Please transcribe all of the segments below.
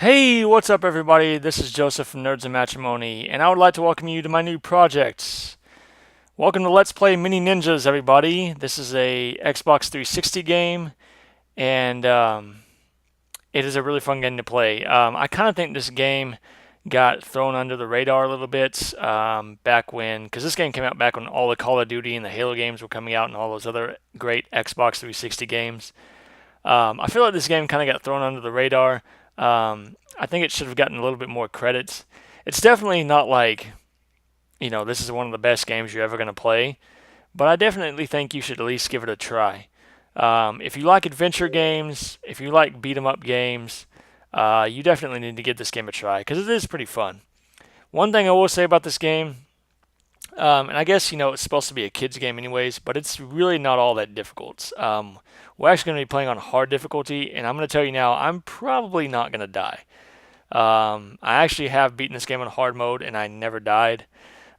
Hey, what's up, everybody? This is Joseph from Nerds and Matrimony, and I would like to welcome you to my new project. Welcome to Let's Play Mini Ninjas, everybody. This is a Xbox 360 game, and it is a really fun game to play. I kind of think this game got thrown under the radar a little bit back when, because this game came out back when all the Call of Duty and the Halo games were coming out, and all those other great Xbox 360 games. I feel like this game kind of got thrown under the radar. I think it should have gotten a little bit more credit. It's definitely not like, this is one of the best games you're ever going to play, but I definitely think you should at least give it a try. If you like adventure games, if you like beat 'em up games, you definitely need to give this game a try because it is pretty fun. One thing I will say about this game, and I guess it's supposed to be a kids game anyways, but it's really not all that difficult. We're actually going to be playing on hard difficulty, and I'm going to tell you now, I'm probably not going to die. I actually have beaten this game on hard mode, and I never died.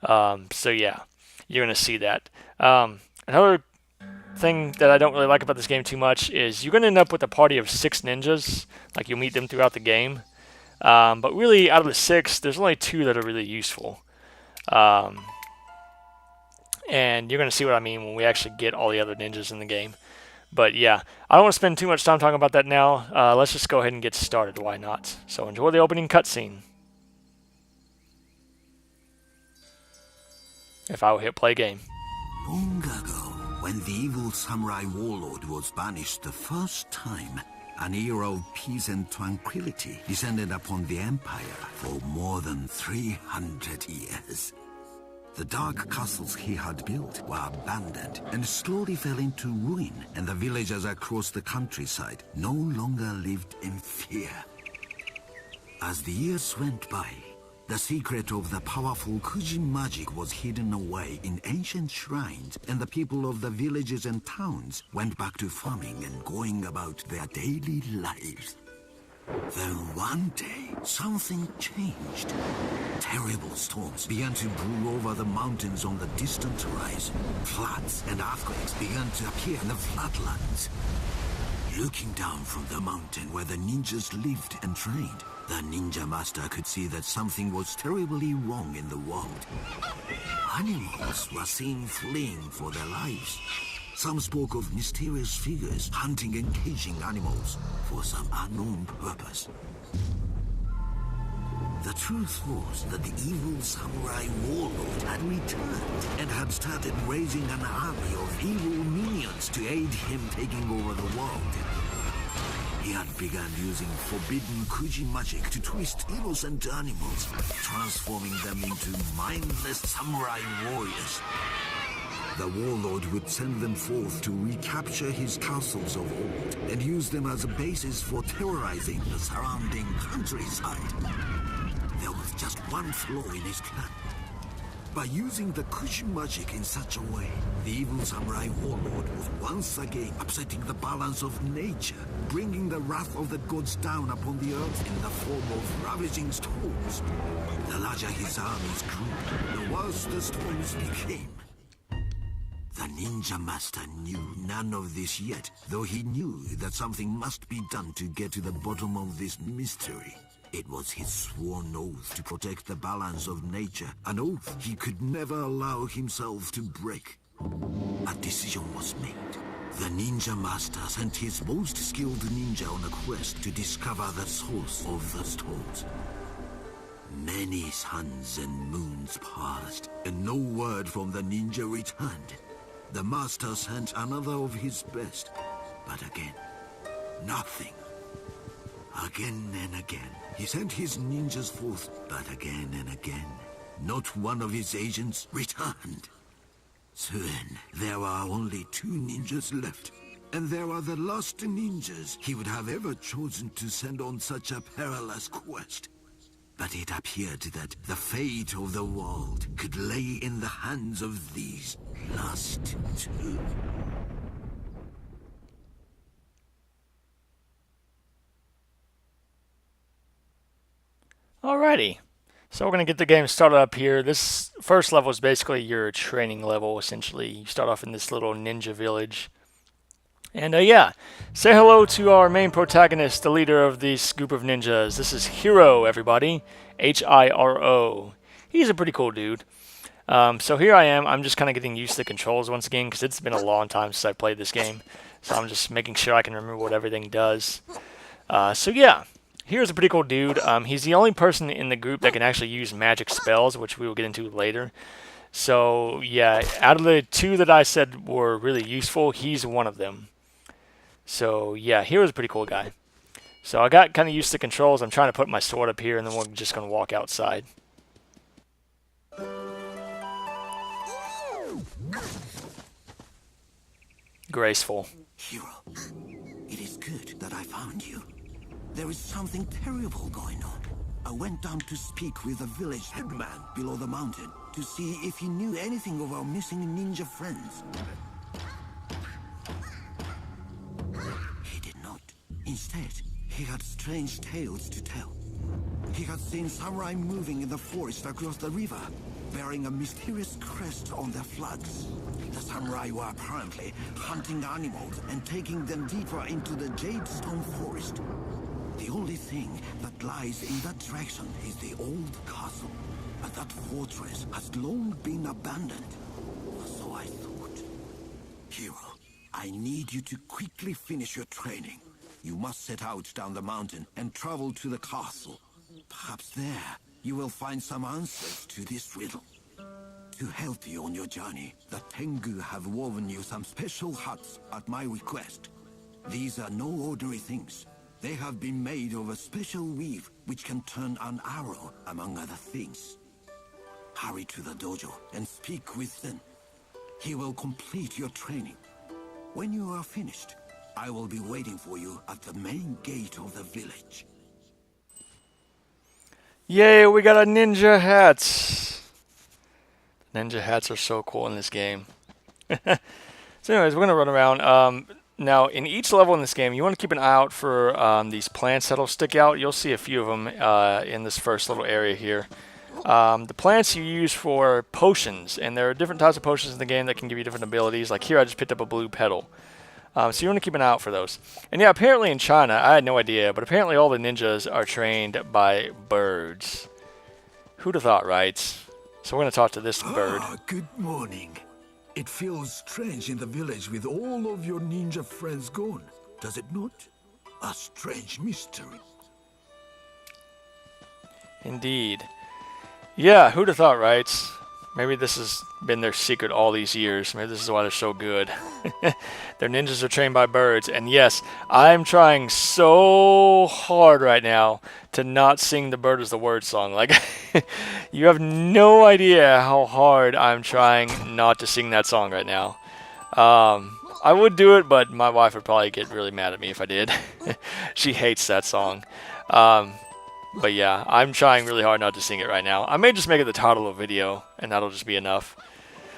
So yeah, you're going to see that. Another thing that I don't really like about this game too much is you're going to end up with a party of 6 ninjas. Like, you'll meet them throughout the game. But really, out of the 6, there's only 2 that are really useful. Um, and you're going to see what I mean when we actually get all the other ninjas in the game. But yeah, I don't want to spend too much time talking about that now. Let's just go ahead and get started. Why not? So enjoy the opening cutscene. If I will hit play game. Long ago, when the evil samurai warlord was banished the first time, an era of peace and tranquility descended upon the empire for more than 300 years. The dark castles he had built were abandoned and slowly fell into ruin, and the villagers across the countryside no longer lived in fear. As the years went by, the secret of the powerful Kuji magic was hidden away in ancient shrines, and the people of the villages and towns went back to farming and going about their daily lives. Then one day, something changed. Terrible storms began to brew over the mountains on the distant horizon. Floods and earthquakes began to appear in the flatlands. Looking down from the mountain where the ninjas lived and trained, the ninja master could see that something was terribly wrong in the world. Animals were seen fleeing for their lives. Some spoke of mysterious figures hunting and caging animals for some unknown purpose. The truth was that the evil samurai warlord had returned and had started raising an army of evil minions to aid him taking over the world. He had begun using forbidden Kuji magic to twist innocent animals, transforming them into mindless samurai warriors. The warlord would send them forth to recapture his castles of old and use them as a basis for terrorizing the surrounding countryside. There was just one flaw in his plan. By using the Kuji magic in such a way, the evil samurai warlord was once again upsetting the balance of nature, bringing the wrath of the gods down upon the earth in the form of ravaging storms. The larger his armies grew, the worse the storms became. The ninja master knew none of this yet, though he knew that something must be done to get to the bottom of this mystery. It was his sworn oath to protect the balance of nature, an oath he could never allow himself to break. A decision was made. The ninja master sent his most skilled ninja on a quest to discover the source of the storms. Many suns and moons passed, and no word from the ninja returned. The master sent another of his best, but again, nothing. Again and again, he sent his ninjas forth, but again and again, not one of his agents returned. Soon, there were only 2 ninjas left, and they were the last ninjas he would have ever chosen to send on such a perilous quest. But it appeared that the fate of the world could lay in the hands of these last 2. Alrighty. So we're going to get the game started up here. This first level is basically your training level, essentially. You start off in this little ninja village. And yeah, say hello to our main protagonist, the leader of this group of ninjas. This is Hiro, everybody. Hiro. He's a pretty cool dude. So here I am. I'm just kind of getting used to the controls once again because it's been a long time since I played this game. So I'm just making sure I can remember what everything does. So yeah, here's a pretty cool dude. He's the only person in the group that can actually use magic spells, which we will get into later. So yeah, out of the two that I said were really useful, he's one of them. So yeah, Hero's a pretty cool guy. So I got kind of used to controls. I'm trying to put my sword up here, and then we're just going to walk outside. Graceful. Hero, it is good that I found you. There is something terrible going on. I went down to speak with the village headman below the mountain to see if he knew anything of our missing ninja friends. He did not. Instead, he had strange tales to tell. He had seen samurai moving in the forest across the river, bearing a mysterious crest on their flags. The samurai were apparently hunting animals and taking them deeper into the Jadestone forest. The only thing that lies in that direction is the old castle, but that fortress has long been abandoned. So I thought. Hero, I need you to quickly finish your training. You must set out down the mountain and travel to the castle. Perhaps there you will find some answers to this riddle. To help you on your journey, the Tengu have woven you some special huts at my request. These are no ordinary things. They have been made of a special weave which can turn an arrow, among other things. Hurry to the dojo and speak with Zen. He will complete your training. When you are finished, I will be waiting for you at the main gate of the village. Yay, we got our ninja hats. Ninja hats are so cool in this game. So anyways, we're going to run around. Now, in each level in this game, you want to keep an eye out for these plants that'll stick out. You'll see a few of them in this first little area here. The plants you use for potions, and there are different types of potions in the game that can give you different abilities. Like here, I just picked up a blue petal. So you want to keep an eye out for those. And yeah, apparently in China, I had no idea, but apparently all the ninjas are trained by birds. Who'd have thought, right? So we're going to talk to this bird. Good morning. It feels strange in the village with all of your ninja friends gone, does it not? A strange mystery. Indeed. Yeah, who'd have thought, right? Maybe this has been their secret all these years. Maybe this is why they're so good. Their ninjas are trained by birds. And yes, I'm trying so hard right now to not sing the Bird is the Word song. Like, you have no idea how hard I'm trying not to sing that song right now. I would do it, but my wife would probably get really mad at me if I did. She hates that song. But yeah, I'm trying really hard not to sing it right now. I may just make it the title of the video, and that'll just be enough.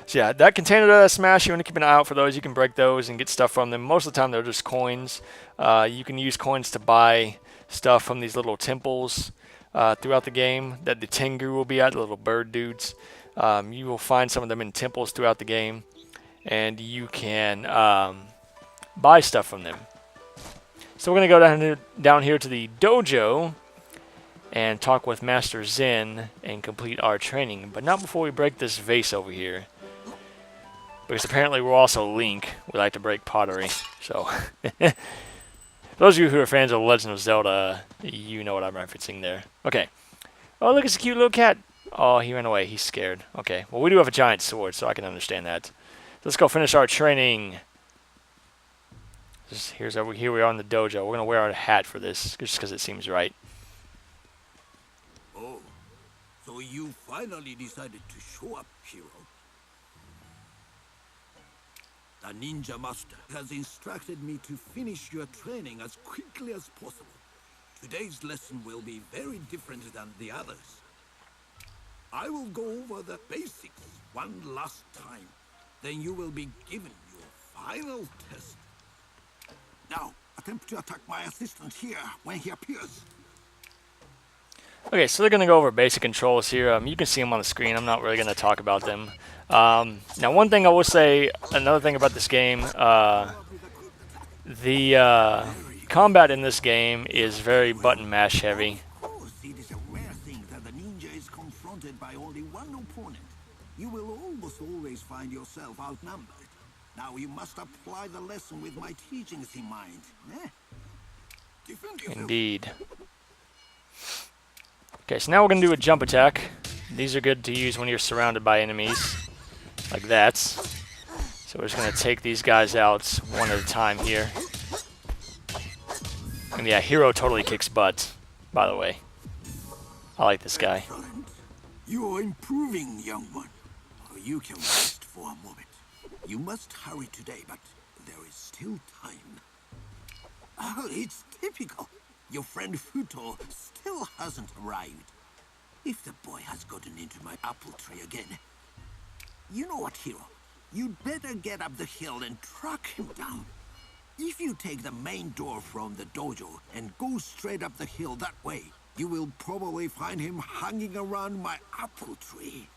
So yeah, that container that I smashed, you want to keep an eye out for those. You can break those and get stuff from them. Most of the time, they're just coins. You can use coins to buy stuff from these little temples throughout the game that the Tengu will be at, the little bird dudes. You will find some of them in temples throughout the game, and you can buy stuff from them. So we're going to go down here to the dojo and talk with Master Zen and complete our training, but not before we break this vase over here. Because apparently we're also Link. We like to break pottery. So, those of you who are fans of Legend of Zelda, you know what I'm referencing there. Okay. Oh, look, it's a cute little cat. Oh, he ran away. He's scared. Okay. Well, we do have a giant sword, so I can understand that. Let's go finish our training. Here we are in the dojo. We're going to wear our hat for this, just because it seems right. So you finally decided to show up, Hero. The ninja master has instructed me to finish your training as quickly as possible. Today's lesson will be very different than the others. I will go over the basics one last time. Then you will be given your final test. Now, attempt to attack my assistant here when he appears. Okay, so they're going to go over basic controls here. You can see them on the screen. I'm not really going to talk about them. Now, one thing I will say, another thing about this game, The combat in this game is very button mash heavy. Of course, it is a rare thing that the ninja is confronted by only one opponent. You will almost always find yourself outnumbered. Now you must apply the lesson with my teachings in mind. Eh? Defend yourself. Indeed. Okay, so now we're going to do a jump attack. These are good to use when you're surrounded by enemies, like that. So we're just going to take these guys out one at a time here. And yeah, Hero totally kicks butt, by the way. I like this guy. Excellent. You are improving, young one. You can rest for a moment. You must hurry today, but there is still time. Oh, it's typical. Your friend Futo still hasn't arrived. If the boy has gotten into my apple tree again. You know what, Hero? You'd better get up the hill and track him down. If you take the main door from the dojo and go straight up the hill that way, you will probably find him hanging around my apple tree.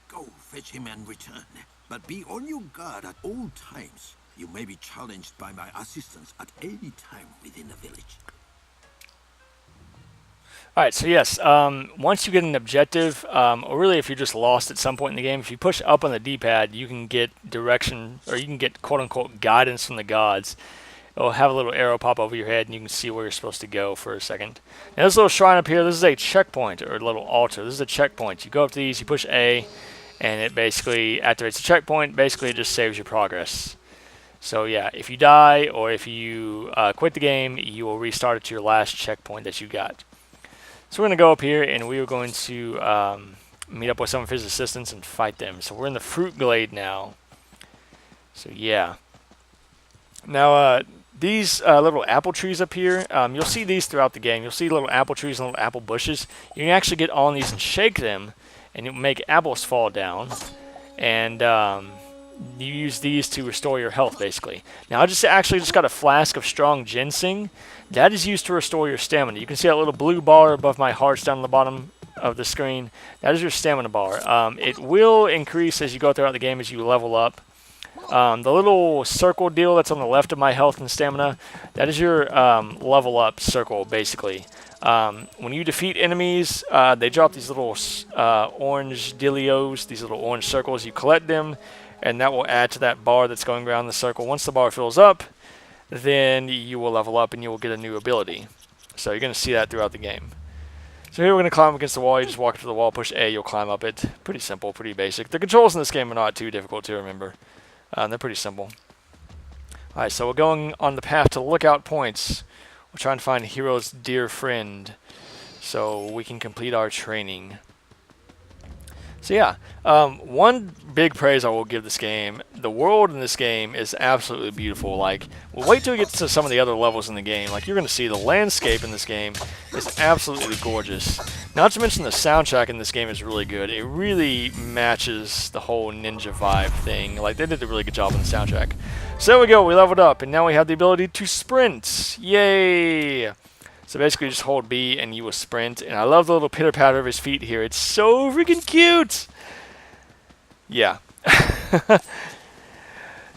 Go fetch him and return, but be on your guard at all times. You may be challenged by my assistants at any time within the village. Alright, so yes, once you get an objective, or really if you're just lost at some point in the game, if you push up on the D-pad, you can get direction, or you can get quote-unquote guidance from the gods. It'll have a little arrow pop over your head, and you can see where you're supposed to go for a second. Now this little shrine up here, this is a checkpoint, or a little altar. This is a checkpoint. You go up to these, you push A, and it basically activates the checkpoint. Basically, it just saves your progress. So yeah, if you die, or if you quit the game, you will restart it to your last checkpoint that you got. So we're going to go up here, and we are going to meet up with some of his assistants and fight them. So we're in the fruit glade now. So yeah. Now, these little apple trees up here, you'll see these throughout the game. You'll see little apple trees and little apple bushes. You can actually get on these and shake them, and you'll make apples fall down. And you use these to restore your health, basically. Now, I actually just got a flask of strong ginseng. That is used to restore your stamina. You can see that little blue bar above my hearts down on the bottom of the screen. That is your stamina bar. It will increase as you go throughout the game as you level up. The little circle deal that's on the left of my health and stamina, that is your level up circle, basically. When you defeat enemies, they drop these little orange dealios, these little orange circles. You collect them, and that will add to that bar that's going around the circle. Once the bar fills up, then you will level up and you will get a new ability. So you're going to see that throughout the game. So here we're going to climb against the wall. You just walk up to the wall, push A, you'll climb up it. Pretty simple, pretty basic. The controls in this game are not too difficult to remember. They're pretty simple. Alright, so we're going on the path to Lookout Points. We're trying to find Hero's dear friend so we can complete our training. So yeah, one big praise I will give this game, the world in this game is absolutely beautiful. Like, well, wait till we get to some of the other levels in the game. Like, you're going to see the landscape in this game is absolutely gorgeous. Not to mention the soundtrack in this game is really good. It really matches the whole ninja vibe thing. Like, they did a really good job on the soundtrack. So there we go, we leveled up, and now we have the ability to sprint. Yay! So basically just hold B and you will sprint. And I love the little pitter patter of his feet here. It's so freaking cute! Yeah.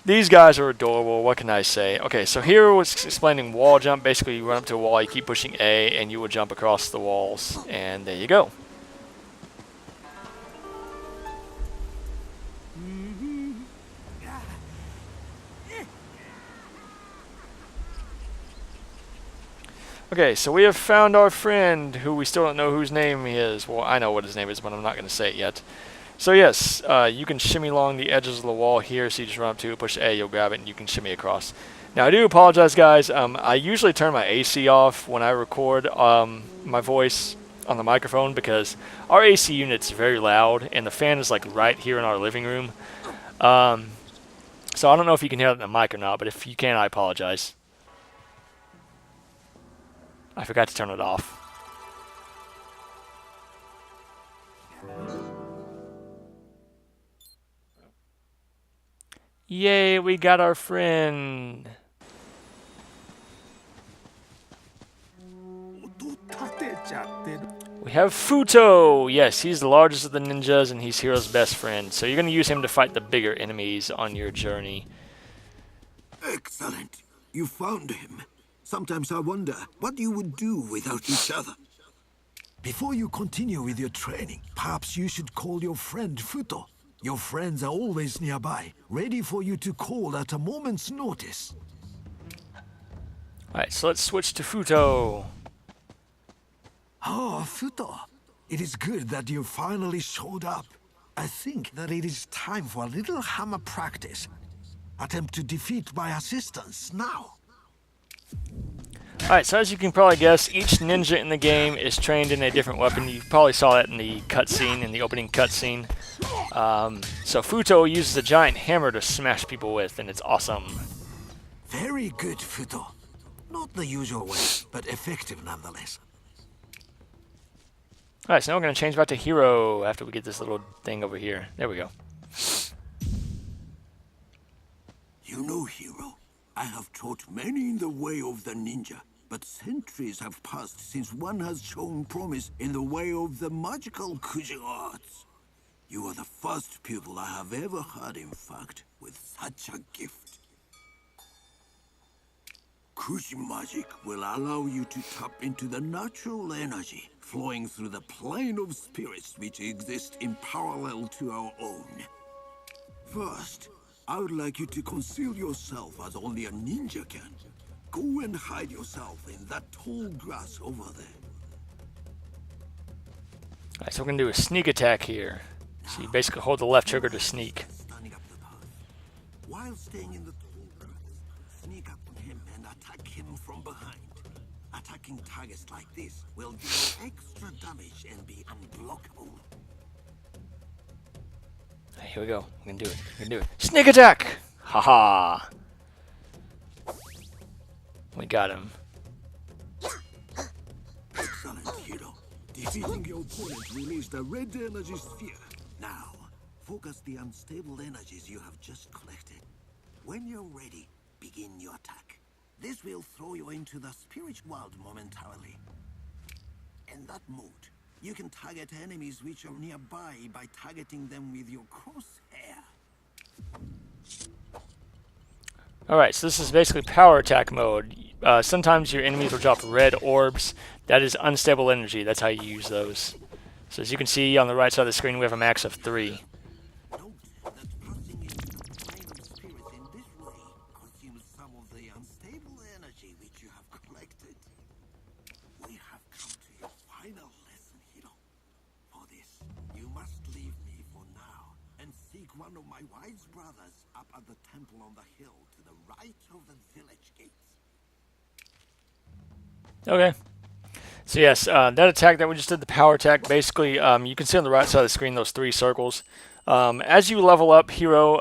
These guys are adorable. What can I say? Okay, so here was explaining wall jump. Basically you run up to a wall, you keep pushing A, and you will jump across the walls. And there you go. Okay, so we have found our friend, who we still don't know whose name he is. Well, I know what his name is, but I'm not going to say it yet. So yes, you can shimmy along the edges of the wall here, so you just run up to it, push A, you'll grab it, and you can shimmy across. Now, I do apologize, guys. I usually turn my AC off when I record my voice on the microphone, because our AC unit's very loud, and the fan is like right here in our living room. So I don't know if you can hear it in the mic or not, but if you can, I apologize. I forgot to turn it off. Yay, we got our friend. We have Futo. Yes, he's the largest of the ninjas, and he's Hero's best friend. So you're going to use him to fight the bigger enemies on your journey. Excellent. You found him. Sometimes I wonder what you would do without each other. Before you continue with your training, perhaps you should call your friend Futo. Your friends are always nearby, ready for you to call at a moment's notice. Alright, so let's switch to Futo. Oh, Futo. It is good that you finally showed up. I think that it is time for a little hammer practice. Attempt to defeat my assistants now. Alright, so as you can probably guess, each ninja in the game is trained in a different weapon. You probably saw that in the cutscene, in the opening cutscene. So Futo uses a giant hammer to smash people with, and it's awesome. Very good, Futo. Not the usual way, but effective nonetheless. Alright, so now we're going to change back to Hero after we get this little thing over here. There we go. You know, hero, I have taught many in the way of the ninja, but centuries have passed since one has shown promise in the way of the magical Kuji arts. You are the first pupil I have ever had, in fact, with such a gift. Kuji magic will allow you to tap into the natural energy flowing through the plane of spirits which exist in parallel to our own. First, I would like you to conceal yourself as only a ninja can. Go and hide yourself in that tall grass over there. Alright, so we're going to do a sneak attack here. So you basically hold the left trigger to sneak. Standing up the path. While staying in the tall grass, sneak up on him and attack him from behind. Attacking targets like this will deal extra damage and be unblockable. Alright, here we go. We're going to do it. We're going to do it. Sneak attack! Haha! We got him. Excellent, hero. Defeating your opponent released a red energy sphere. Now, focus the unstable energies you have just collected. When you're ready, begin your attack. This will throw you into the spirit world momentarily. In that mode, you can target enemies which are nearby by targeting them with your crosshair. Alright, so this is basically power attack mode. Sometimes your enemies will drop red orbs. That is unstable energy. That's how you use those. So as you can see on the right side of the screen, we have a max of 3. Note that crossing into the plane of spirits in this way consumes some of the unstable energy which you have collected. We have come to your final lesson, hero. For this, you must leave me for now and seek one of my wise brothers up at the temple on the hill to the right of the village gates. Okay. So yes, that attack that we just did, the power attack, basically, you can see on the right side of the screen those 3 circles. As you level up Hero,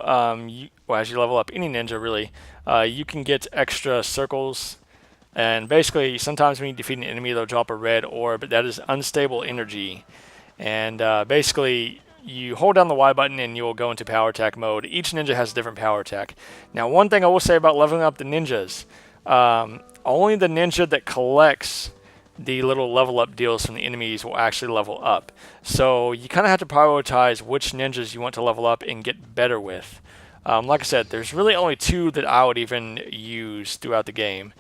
as you level up any ninja really, you can get extra circles. And basically, sometimes when you defeat an enemy, they'll drop a red orb. That is unstable energy. And basically, you hold down the Y button and you will go into power attack mode. Each ninja has a different power attack. Now, one thing I will say about leveling up the ninjas, only the ninja that collects the little level up deals from the enemies will actually level up. So you kind of have to prioritize which ninjas you want to level up and get better with. Like I said, there's really only 2 that I would even use throughout the game.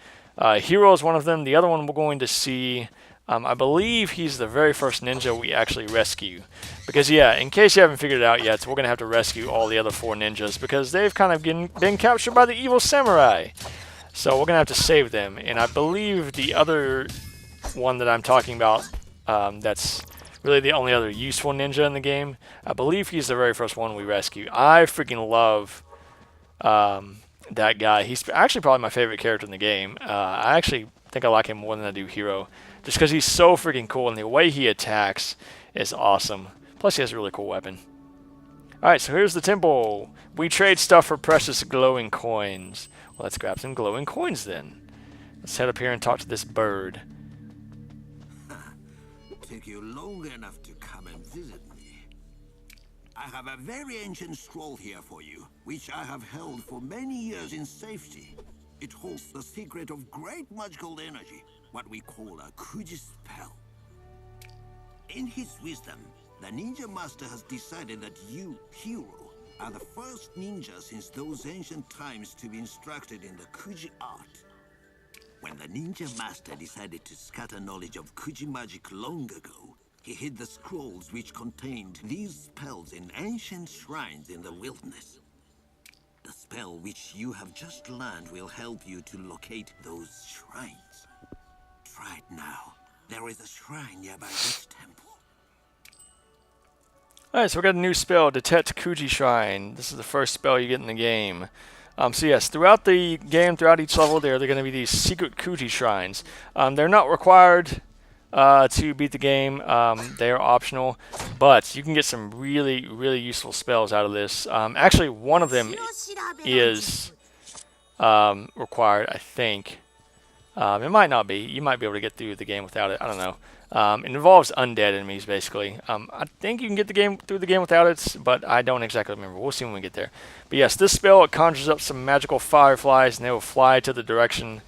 Hero is one of them. The other one we're going to see, I believe he's the very first ninja we actually rescue. Because yeah, in case you haven't figured it out yet, we're going to have to rescue all the other 4 ninjas because they've kind of been captured by the evil samurai. So we're going to have to save them. And I believe the other one that I'm talking about, that's really the only other useful ninja in the game, I believe he's the very first one we rescue. I freaking love that guy. He's actually probably my favorite character in the game. I actually think I like him more than I do Hero, just because he's so freaking cool and the way he attacks is awesome. Plus he has a really cool weapon. Alright, so here's the temple. We trade stuff for precious glowing coins. Well, let's grab some glowing coins then. Let's head up here and talk to this bird. Took you long enough to come and visit me. I have a very ancient scroll here for you, which I have held for many years in safety. It holds the secret of great magical energy, what we call a Kuji spell. In his wisdom, the ninja master has decided that you, hero, are the first ninja since those ancient times to be instructed in the Kuji art. When the ninja master decided to scatter knowledge of Kuji magic long ago, he hid the scrolls which contained these spells in ancient shrines in the wilderness. The spell which you have just learned will help you to locate those shrines. Try it now. There is a shrine nearby this temple. Alright, so we got a new spell, Detect Kuji Shrine. This is the first spell you get in the game. So yes, throughout the game, throughout each level there are going to be these secret Kuji Shrines. They're not required to beat the game. They are optional, but you can get some really, really useful spells out of this. Actually, one of them is required, I think. It might not be. You might be able to get through the game without it. I don't know. It involves undead enemies, basically. I think you can get through the game without it, but I don't exactly remember. We'll see when we get there. But yes, this spell, it conjures up some magical fireflies, and they will fly to the direction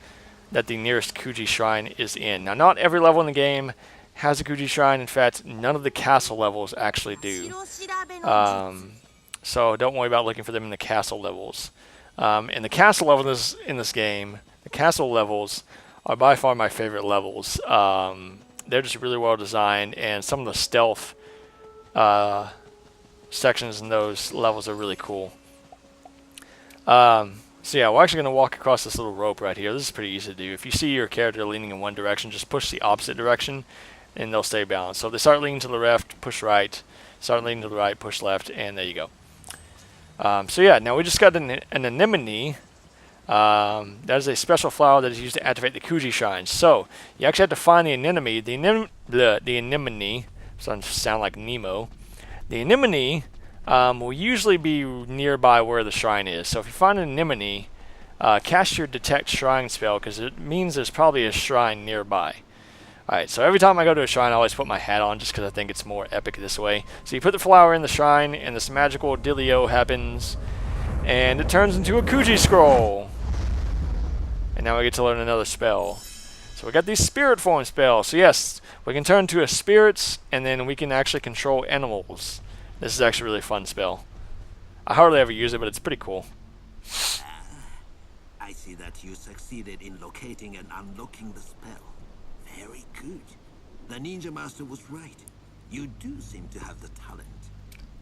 that the nearest Kuji Shrine is in. Now, not every level in the game has a Kuji Shrine. In fact, none of the castle levels actually do. So don't worry about looking for them in the castle levels. And the castle levels in this game, the castle levels are by far my favorite levels. They're just really well designed, and some of the stealth sections in those levels are really cool. So yeah, we're actually going to walk across this little rope right here. This is pretty easy to do. If you see your character leaning in one direction, just push the opposite direction, and they'll stay balanced. So if they start leaning to the left, push right. Start leaning to the right, push left, and there you go. So yeah, now we just got an anemone. That is a special flower that is used to activate the Kuji Shrines. So you actually have to find the anemone. The anemone, starting to sound like Nemo. The anemone will usually be nearby where the shrine is. So if you find an anemone, cast your Detect Shrine spell, because it means there's probably a shrine nearby. Alright, so every time I go to a shrine, I always put my hat on, just because I think it's more epic this way. So you put the flower in the shrine, and this magical dealio happens, and it turns into a Kuji scroll. And now we get to learn another spell. So we got these spirit form spells. So yes, we can turn to a spirits, and then we can actually control animals. This is actually a really fun spell. I hardly ever use it, but it's pretty cool. I see that you succeeded in locating and unlocking the spell. Very good. The ninja master was right. You do seem to have the talent.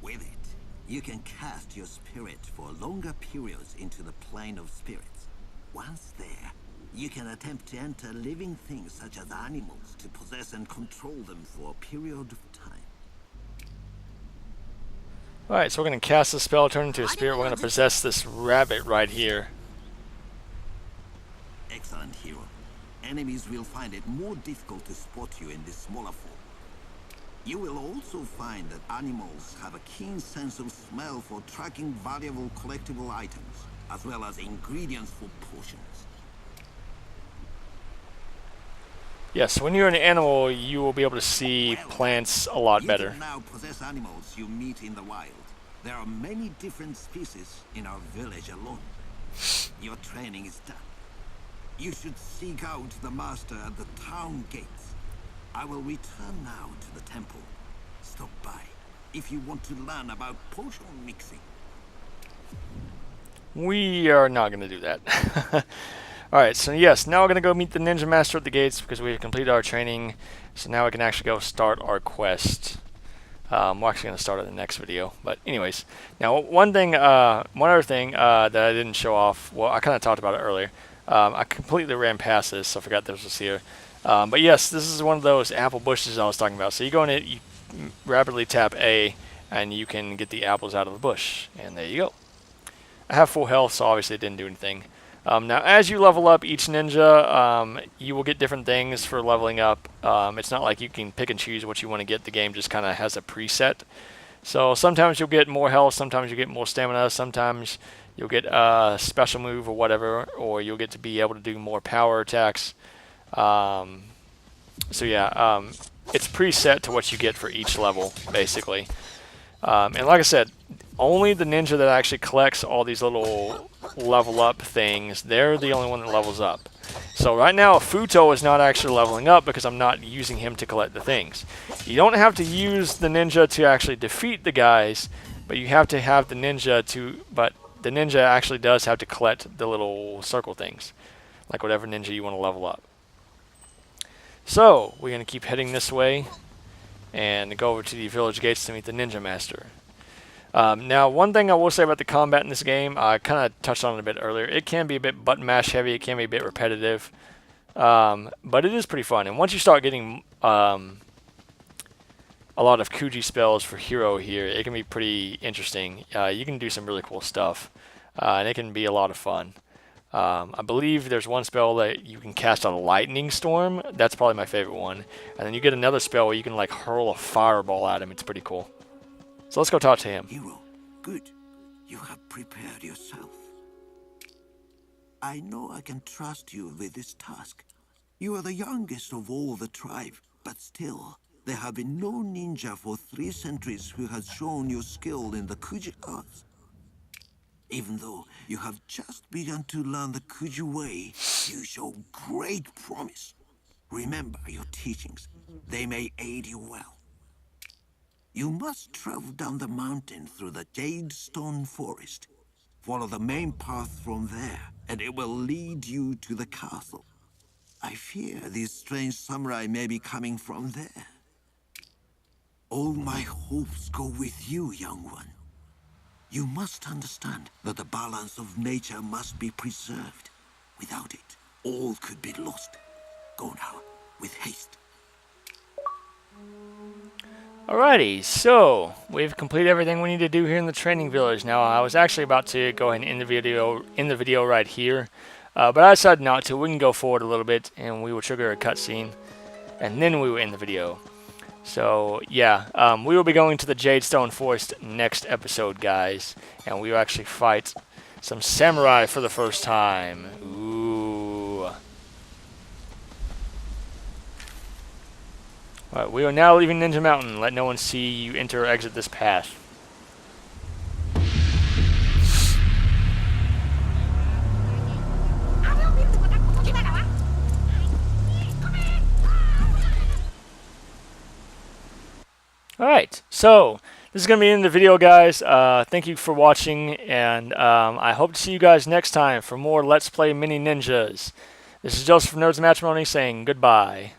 With it, you can cast your spirit for longer periods into the plane of spirits. Once there, you can attempt to enter living things such as animals to possess and control them for a period of time. Alright, so we're going to cast the spell, turn into a spirit. We're going to possess this rabbit right here. Excellent, hero. Enemies will find it more difficult to spot you in this smaller form. You will also find that animals have a keen sense of smell for tracking valuable collectible items, as well as ingredients for potions. Yes, when you're an animal, you will be able to see plants a lot better. You can now possess animals you meet in the wild. There are many different species in our village alone. Your training is done. You should seek out the master at the town gates. I will return now to the temple. Stop by if you want to learn about potion mixing. We are not going to do that. Alright, so yes, now we're going to go meet the ninja master at the gates because we have completed our training. So now we can actually go start our quest. We're actually going to start in the next video. But anyways, now one other thing that I didn't show off, well, I kind of talked about it earlier. I completely ran past this, so I forgot this was here. But yes, this is one of those apple bushes I was talking about. So you go in it, you rapidly tap A, and you can get the apples out of the bush. And there you go. I have full health, so obviously it didn't do anything. Now, as you level up each ninja, you will get different things for leveling up. It's not like you can pick and choose what you want to get. The game just kind of has a preset. So sometimes you'll get more health, sometimes you get more stamina, sometimes you'll get a special move or whatever, or you'll get to be able to do more power attacks. So yeah, it's preset to what you get for each level, basically. And like I said, only the ninja that actually collects all these little level up things, they're the only one that levels up. So right now, Futo is not actually leveling up because I'm not using him to collect the things. You don't have to use the ninja to actually defeat the guys. but you have to have the ninja to. But the ninja actually does have to collect the little circle things, like whatever ninja you want to level up. So we're gonna keep heading this way and go over to the village gates to meet the ninja master. Now, one thing I will say about the combat in this game, I kind of touched on it a bit earlier. It can be a bit button mash heavy. It can be a bit repetitive, but it is pretty fun. And once you start getting a lot of Kuji spells for hero here, it can be pretty interesting. You can do some really cool stuff, and it can be a lot of fun. I believe there's one spell that you can cast a lightning storm. That's probably my favorite one. And then you get another spell where you can like hurl a fireball at him. It's pretty cool. So let's go talk to him. Hero, good. You have prepared yourself. I know I can trust you with this task. You are the youngest of all the tribe, but still, there have been no ninja for 3 centuries who has shown your skill in the Kuji arts. Even though you have just begun to learn the Kuji way, you show great promise. Remember your teachings. They may aid you well. You must travel down the mountain through the Jade Stone Forest. Follow the main path from there, and it will lead you to the castle. I fear these strange samurai may be coming from there. All my hopes go with you, young one. You must understand that the balance of nature must be preserved. Without it, all could be lost. Go now, with haste. Alrighty, so we've completed everything we need to do here in the training village. Now, I was actually about to go ahead and end the video right here, but I decided not to. We can go forward a little bit, and we will trigger a cutscene, and then we will end the video. So, yeah, we will be going to the Jadestone Forest next episode, guys. And we will actually fight some samurai for the first time. Ooh. Alright, we are now leaving Ninja Mountain. Let no one see you enter or exit this path. Alright, so this is going to be the end of the video, guys. Thank you for watching, and I hope to see you guys next time for more Let's Play Mini Ninjas. This is Joseph from Nerds and Matrimony saying goodbye.